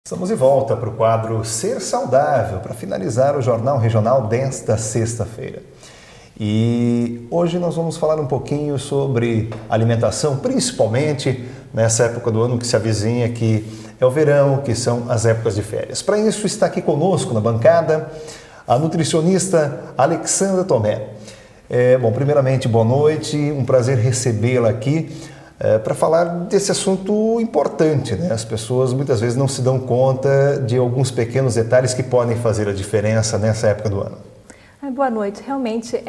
Estamos de volta para o quadro Ser Saudável, para finalizar o Jornal Regional desta sexta-feira. E hoje nós vamos falar um pouquinho sobre alimentação, principalmente nessa época do ano que se avizinha, que é o verão, que são as épocas de férias. Para isso está aqui conosco na bancada a nutricionista Alexandra Tomé. Primeiramente, boa noite, um prazer recebê-la aqui. Para falar desse assunto importante, né? As pessoas muitas vezes não se dão conta de alguns pequenos detalhes que podem fazer a diferença nessa época do ano. Boa noite. Realmente,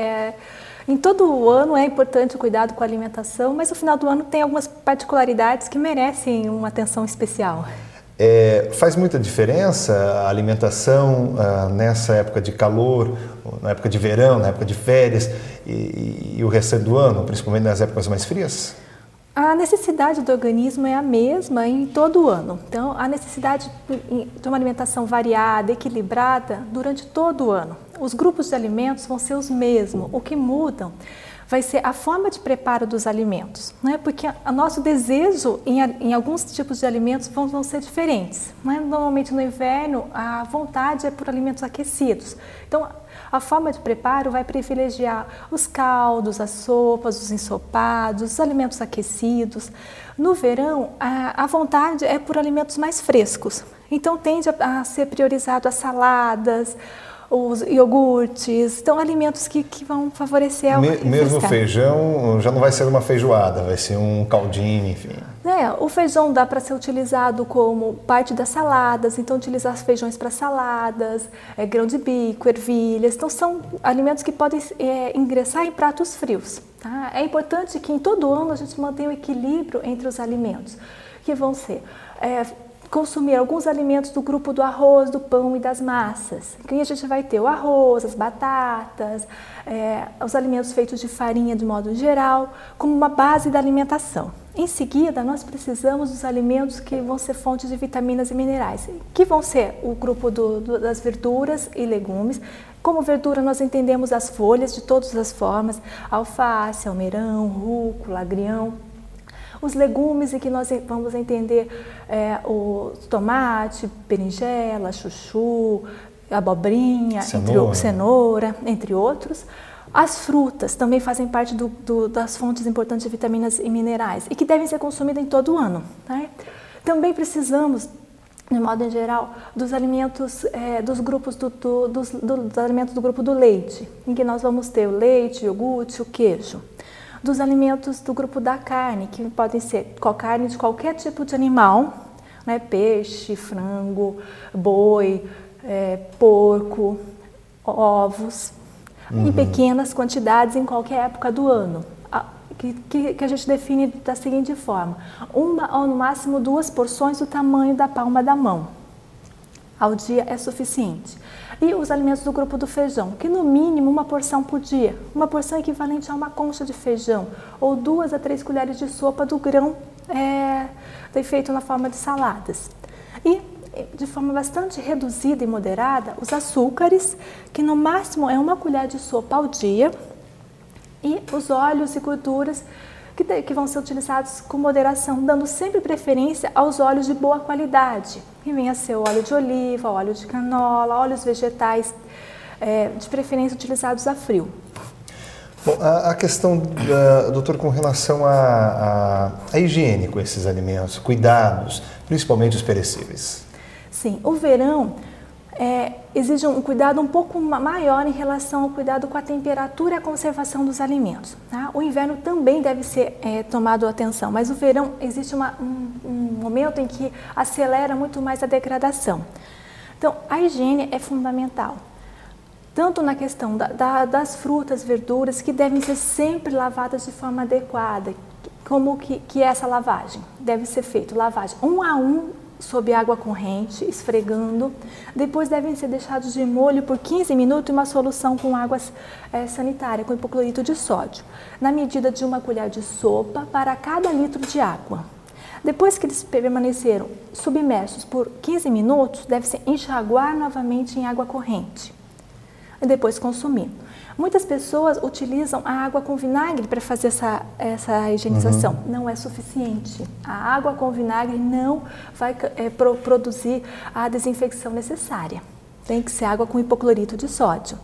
em todo o ano é importante o cuidado com a alimentação, mas no final do ano tem algumas particularidades que merecem uma atenção especial. Faz muita diferença a alimentação nessa época de calor, na época de verão, na época de férias e o restante do ano, principalmente nas épocas mais frias? A necessidade do organismo é a mesma em todo o ano. Então, a necessidade de uma alimentação variada, equilibrada, durante todo o ano. Os grupos de alimentos vão ser os mesmos. O que mudam vai ser a forma de preparo dos alimentos, né? Porque o nosso desejo em alguns tipos de alimentos vão ser diferentes, né? Normalmente no inverno a vontade é por alimentos aquecidos. Então, a forma de preparo vai privilegiar os caldos, as sopas, os ensopados, os alimentos aquecidos. No verão, a vontade é por alimentos mais frescos. Então, tende a ser priorizado as saladas, os iogurtes, então alimentos que vão favorecer a Mesmo feijão já não vai ser uma feijoada, vai ser um caldinho, enfim. O feijão dá para ser utilizado como parte das saladas, então utilizar feijões para saladas, grão de bico, ervilhas, então são alimentos que podem ingressar em pratos frios. Tá? É importante que em todo ano a gente mantenha o equilíbrio entre os alimentos, que vão ser consumir alguns alimentos do grupo do arroz, do pão e das massas. Aqui a gente vai ter o arroz, as batatas, os alimentos feitos de farinha de modo geral, como uma base da alimentação. Em seguida, nós precisamos dos alimentos que vão ser fontes de vitaminas e minerais, que vão ser o grupo das verduras e legumes. Como verdura, nós entendemos as folhas de todas as formas, alface, almeirão, rúcula, agrião. Os legumes, em que nós vamos entender o tomate, berinjela, chuchu, abobrinha, cenoura, entre outros. As frutas também fazem parte das fontes importantes de vitaminas e minerais e que devem ser consumidas em todo o ano. Né? Também precisamos, de modo em geral, dos alimentos dos grupos dos alimentos do grupo do leite, em que nós vamos ter o leite, o iogurte, o queijo. Dos alimentos do grupo da carne, que podem ser carne de qualquer tipo de animal, né? Peixe, frango, boi, porco, ovos, em pequenas quantidades em qualquer época do ano, que a gente define da seguinte forma: uma ou no máximo 2 porções do tamanho da palma da mão ao dia é suficiente. E os alimentos do grupo do feijão, que no mínimo 1 porção por dia, uma porção equivalente a uma concha de feijão, ou 2 a 3 colheres de sopa do grão feito na forma de saladas. E de forma bastante reduzida e moderada, os açúcares, que no máximo é 1 colher de sopa ao dia, e os óleos e gorduras que vão ser utilizados com moderação, dando sempre preferência aos óleos de boa qualidade, que venha a ser o óleo de oliva, óleo de canola, óleos vegetais, de preferência utilizados a frio. Bom, a questão, doutor, com relação à higiene com esses alimentos, cuidados, principalmente os perecíveis. Sim, o verão exige um cuidado um pouco maior em relação ao cuidado com a temperatura e a conservação dos alimentos. Tá? O inverno também deve ser tomado atenção, mas o verão existe um momento em que acelera muito mais a degradação. Então, a higiene é fundamental, tanto na questão das frutas, verduras, que devem ser sempre lavadas de forma adequada. Como que é essa lavagem? Deve ser feita lavagem 1 a 1, sob água corrente, esfregando. Depois devem ser deixados de molho por 15 minutos em uma solução com água sanitária, com hipoclorito de sódio, na medida de 1 colher de sopa para cada litro de água. Depois que eles permaneceram submersos por 15 minutos, deve-se enxaguar novamente em água corrente e depois consumir. Muitas pessoas utilizam a água com vinagre para fazer essa higienização. Não é suficiente. A água com vinagre não vai produzir a desinfecção necessária. Tem que ser água com hipoclorito de sódio.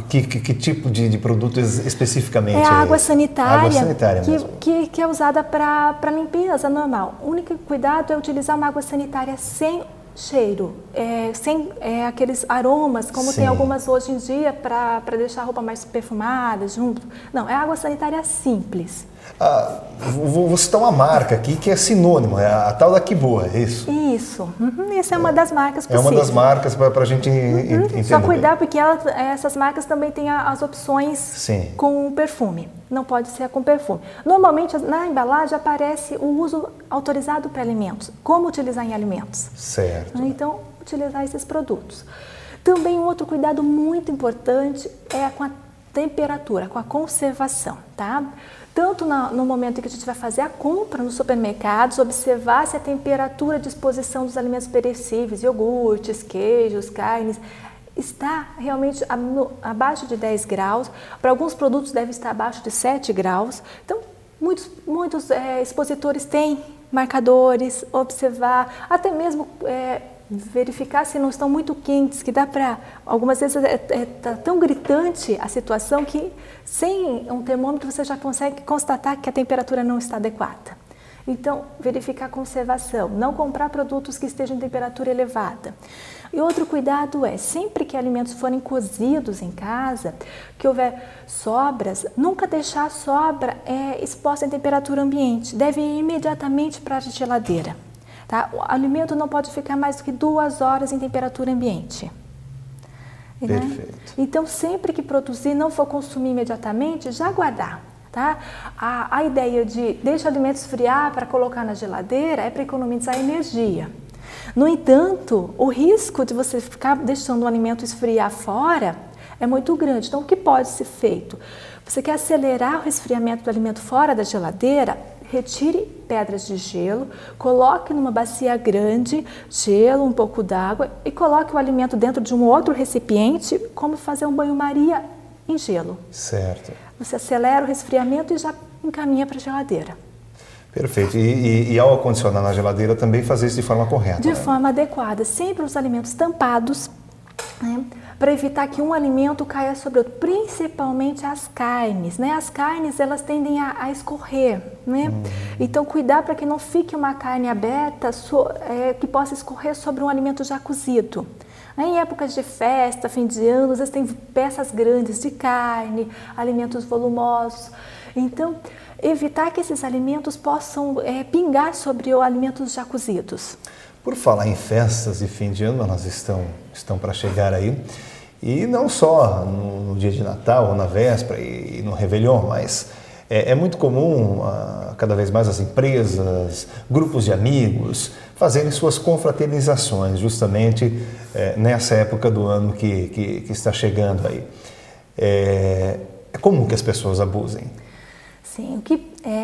Que tipo de produto especificamente? É a água sanitária, água sanitária que é usada para limpeza normal. O único cuidado é utilizar uma água sanitária sem cheiro, sem aqueles aromas, como tem algumas hoje em dia para deixar a roupa mais perfumada junto. Não, é água sanitária simples. Vou citar uma marca aqui que é sinônimo, é a tal da Que Boa, é isso? Isso, essa é uma das marcas possíveis. É uma das marcas para a gente entender. Só cuidar porque essas marcas também têm as opções com perfume, não pode ser com perfume. Normalmente na embalagem aparece o uso autorizado para alimentos, como utilizar em alimentos. Certo. Então, utilizar esses produtos. Também um outro cuidado muito importante é com a temperatura, com a conservação, tá? Tanto no momento em que a gente vai fazer a compra nos supermercados, observar se a temperatura de exposição dos alimentos perecíveis, iogurtes, queijos, carnes, está realmente abaixo de 10 graus. Para alguns produtos deve estar abaixo de 7 graus. Então, muitos expositores têm marcadores, observar, até mesmo verificar se não estão muito quentes, que dá para... Algumas vezes tá tão gritante a situação que sem um termômetro você já consegue constatar que a temperatura não está adequada. Então, verificar a conservação, não comprar produtos que estejam em temperatura elevada. E outro cuidado é, sempre que alimentos forem cozidos em casa, que houver sobras, nunca deixar a sobra exposta em temperatura ambiente, deve ir imediatamente para a geladeira. Tá? O alimento não pode ficar mais do que 2 horas em temperatura ambiente. Perfeito. Né? Então, sempre que produzir, não for consumir imediatamente, já guardar. Tá? A ideia de deixar o alimento esfriar para colocar na geladeira é para economizar energia. No entanto, o risco de você ficar deixando o alimento esfriar fora é muito grande. Então, o que pode ser feito? Você quer acelerar o resfriamento do alimento fora da geladeira? Retire pedras de gelo, coloque numa bacia grande, gelo, um pouco d'água e coloque o alimento dentro de um outro recipiente, como fazer um banho-maria em gelo. Certo. Você acelera o resfriamento e já encaminha para a geladeira. Perfeito. E ao acondicionar na geladeira também fazer isso de forma correta. De forma adequada. Sempre os alimentos tampados, né? Para evitar que um alimento caia sobre outro, principalmente as carnes, né? As carnes, elas tendem a escorrer, né? Então, cuidar para que não fique uma carne aberta que possa escorrer sobre um alimento já cozido. Em épocas de festa, fim de ano, às vezes tem peças grandes de carne, alimentos volumosos. Então, evitar que esses alimentos possam pingar sobre alimentos já cozidos. Por falar em festas e fim de ano, elas estão para chegar aí. E não só no dia de Natal ou na véspera e no Réveillon, mas é muito comum, cada vez mais, as empresas, grupos de amigos, fazerem suas confraternizações, justamente nessa época do ano que está chegando aí. É comum que as pessoas abusem. Sim,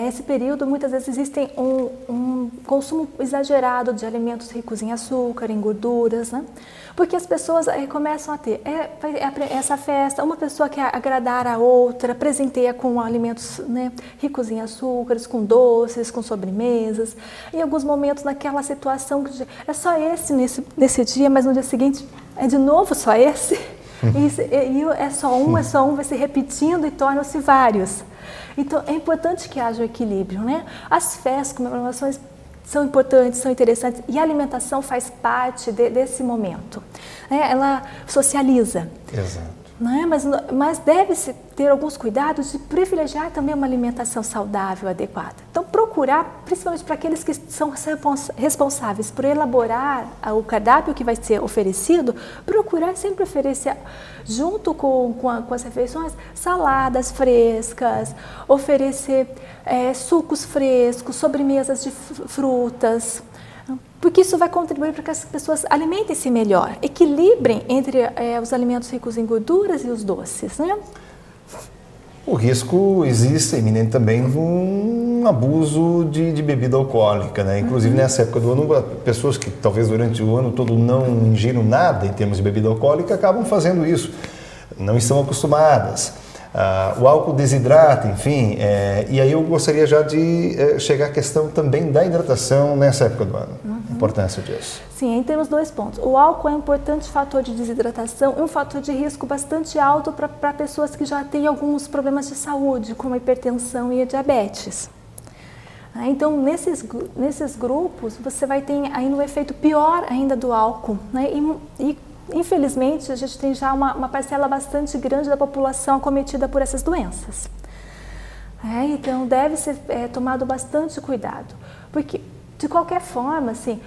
esse período muitas vezes existe um consumo exagerado de alimentos ricos em açúcar, em gorduras, né? Porque as pessoas começam a ter essa festa, uma pessoa quer agradar a outra, presenteia com alimentos, né, ricos em açúcares, com doces, com sobremesas. Em alguns momentos, naquela situação, é só esse nesse dia, mas no dia seguinte é de novo só esse. E é só um, vai se repetindo e tornam-se vários. Então, é importante que haja um equilíbrio, né? As festas, comemorações são importantes, são interessantes e a alimentação faz parte desse momento. Ela socializa. Exato. Né? Mas deve-se ter alguns cuidados de privilegiar também uma alimentação saudável, adequada. Então, procurar, principalmente para aqueles que são responsáveis por elaborar o cardápio que vai ser oferecido, procurar sempre oferecer, junto com as refeições, saladas frescas, oferecer sucos frescos, sobremesas de frutas, porque isso vai contribuir para que as pessoas alimentem-se melhor, equilibrem entre os alimentos ricos em gorduras e os doces, né? O risco existe, iminente também, um abuso de bebida alcoólica, né? Inclusive nessa época do ano, pessoas que talvez durante o ano todo não ingiram nada em termos de bebida alcoólica acabam fazendo isso, não estão acostumadas. O álcool desidrata, enfim, e aí eu gostaria já de chegar à questão também da hidratação nessa época do ano, a importância disso. Sim, aí temos 2 pontos. O álcool é um importante fator de desidratação e um fator de risco bastante alto para pessoas que já têm alguns problemas de saúde, como a hipertensão e a diabetes. Então, nesses grupos, você vai ter ainda um efeito pior ainda do álcool, né? E infelizmente, a gente tem já uma parcela bastante grande da população acometida por essas doenças. Então, deve ser tomado bastante cuidado, porque, de qualquer forma, assim,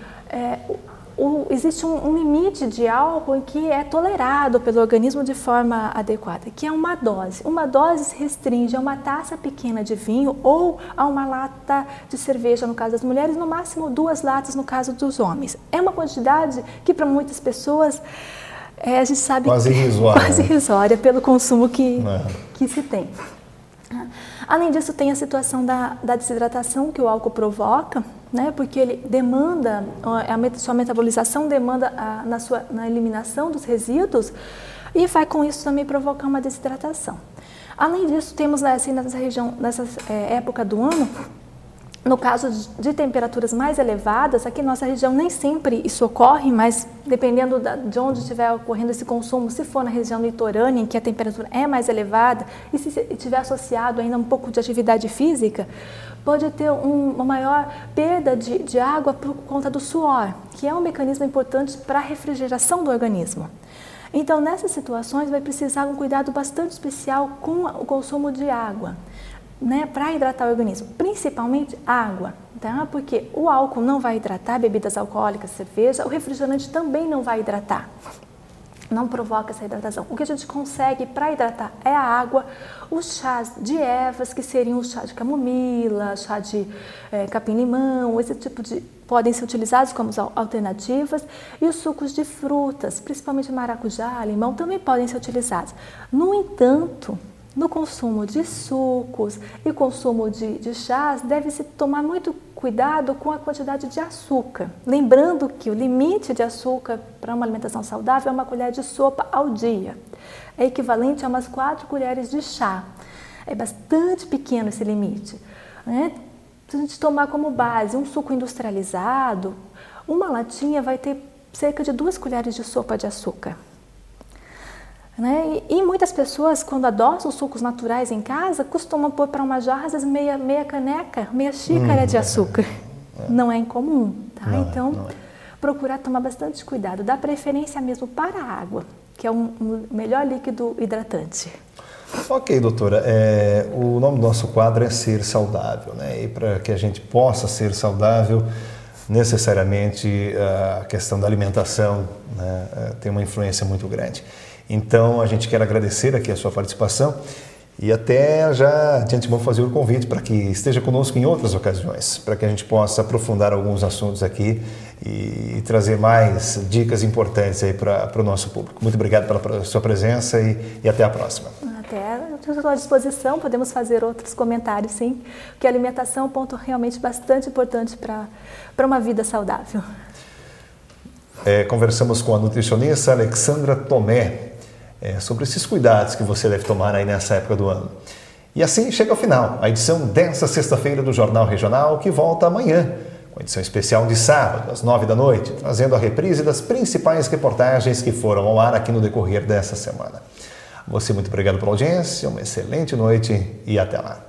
existe um limite de álcool que é tolerado pelo organismo de forma adequada, que é uma dose. Uma dose se restringe a uma taça pequena de vinho ou a uma lata de cerveja, no caso das mulheres, no máximo 2 latas no caso dos homens. É uma quantidade que para muitas pessoas a gente sabe quase irrisória, quase irrisória pelo consumo que se tem. Além disso, tem a situação da desidratação que o álcool provoca, né? Porque ele demanda, sua metabolização demanda na eliminação dos resíduos e vai com isso também provocar uma desidratação. Além disso, temos assim, nessa época do ano, no caso de temperaturas mais elevadas, aqui na nossa região nem sempre isso ocorre, mas dependendo de onde estiver ocorrendo esse consumo, se for na região litorânea, em que a temperatura é mais elevada, e se estiver associado ainda um pouco de atividade física, pode ter uma maior perda de água por conta do suor, que é um mecanismo importante para a refrigeração do organismo. Então, nessas situações, vai precisar um cuidado bastante especial com o consumo de água, né, para hidratar o organismo, principalmente água, tá? Porque o álcool não vai hidratar, bebidas alcoólicas, cerveja, o refrigerante também não vai hidratar, não provoca essa hidratação. O que a gente consegue para hidratar é a água, os chás de ervas, que seriam o chá de camomila, chá de capim-limão, esse tipo de podem ser utilizados como alternativas, e os sucos de frutas, principalmente maracujá, limão, também podem ser utilizados. No entanto, no consumo de sucos e consumo de chás, deve-se tomar muito cuidado com a quantidade de açúcar. Lembrando que o limite de açúcar para uma alimentação saudável é 1 colher de sopa ao dia. É equivalente a umas 4 colheres de chá. É bastante pequeno esse limite, né? Se a gente tomar como base um suco industrializado, uma latinha vai ter cerca de 2 colheres de sopa de açúcar. Né? E muitas pessoas, quando adoçam os sucos naturais em casa, costumam pôr para uma jarra, às vezes meia caneca, meia xícara de açúcar. Não é incomum, tá? Então, procurar tomar bastante cuidado, dar preferência mesmo para a água, que é o melhor líquido hidratante. Ok, doutora. O nome do nosso quadro é Ser Saudável, né? E para que a gente possa ser saudável, necessariamente a questão da alimentação, né, tem uma influência muito grande. Então, a gente quer agradecer aqui a sua participação e até já de antemão fazer o convite para que esteja conosco em outras ocasiões, para que a gente possa aprofundar alguns assuntos aqui e trazer mais dicas importantes aí para o nosso público. Muito obrigado pela sua presença e até a próxima. Até, estou à disposição, podemos fazer outros comentários, sim, porque a alimentação é um ponto realmente bastante importante para uma vida saudável. Conversamos com a nutricionista Alexandra Tomé sobre esses cuidados que você deve tomar aí nessa época do ano. E assim chega ao final a edição desta sexta-feira do Jornal Regional, que volta amanhã, com a edição especial de sábado, às 9 da noite, trazendo a reprise das principais reportagens que foram ao ar aqui no decorrer dessa semana. Você, muito obrigado pela audiência, uma excelente noite e até lá.